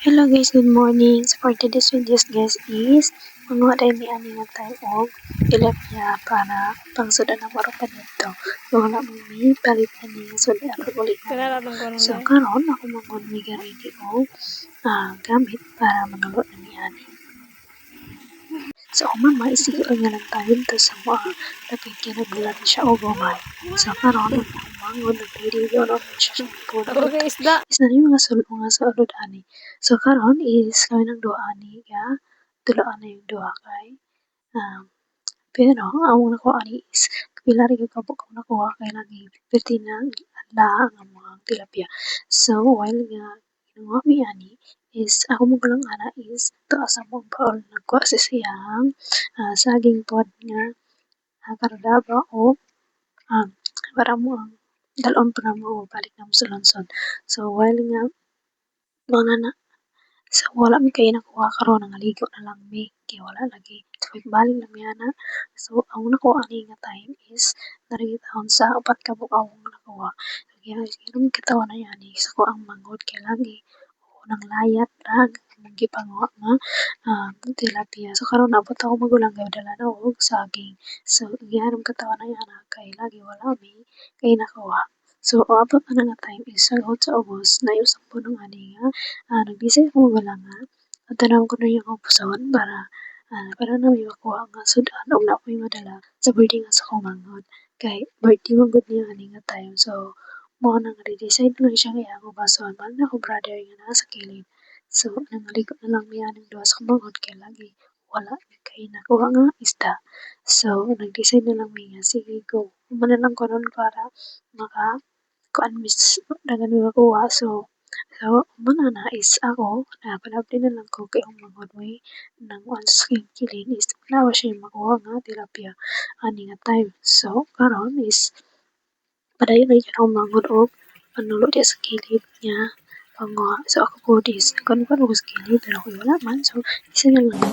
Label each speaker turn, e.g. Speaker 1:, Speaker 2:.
Speaker 1: Hello guys, good morning. So for today's video guys is mga dahil may ani nga tayo og tilapia para pangsudan na maro pa dito. So wala mo may palit ani nga sudan ulit na. So karon ako mangon may ready og gamit para manulo na ni ani. So mama isigil nga lang tayo to sa mga lapit kinagulat siya og gumay. So karon mangon na video no siya po na.
Speaker 2: Okay, isda.
Speaker 1: Isa na yung mga sulong nga sa ulod ani. So karon is kami ng duha ani ya tulaan na yung duha kay pero ang nako ani is pila rin yung kabuk ang nakuha kay lagi 15 na la ang mga tilapia. So while nga kinuha mi ani is ako mo lang ana is taas mo paul nagkuha sa siyang saging pod nga karadaba o para mo ang dalon pa na mo balik na mo sa lonsod. So while nga mga na so wala mi kay nakuha karon nangaligo na lang mi kay wala lagi baling na mi ana. So ang nakuha ani nga time is narigitahon sa upat ka bukaw ang nakuha. Kaya inom katawan na yani sa ko ang manghod kay lagi nang layat rag gipanguha nga tilapia. So karon nabot ako magulang gay dala na og saging. So giharom katawan na yana kay lagi wala mi kay nakuha. So abot na nga time is sagot sa ubos na usap po nung ani nga nag-decide ako magulang nga at tanong ko na yung upuson para na may makuha nga sudan o na ko yung madala sa birthday nga sa kong manghod. Kay birthday mo good niya ani nga time. So mo na nga decide lang siya nga ako bason man ako brother nga nasa kilid. So nangaligo na lang niya ng duha sa kumanghod kay lagi wala kay nakuha nga isda. So nag-decide na lang mi nga sige go. Umana lang ko nun para maka kuan mis dagan mi makuha. So umana na is ako palabdi na lang ko kay ang manghod may nang once kilid is wala siya makuha nga tilapia ani nga time. So karon is padayon na akong manghod og panulo di sa kilid niya panguha. So ako po is nagkanukan ko sa kilid pero ako wala man. So isa na lang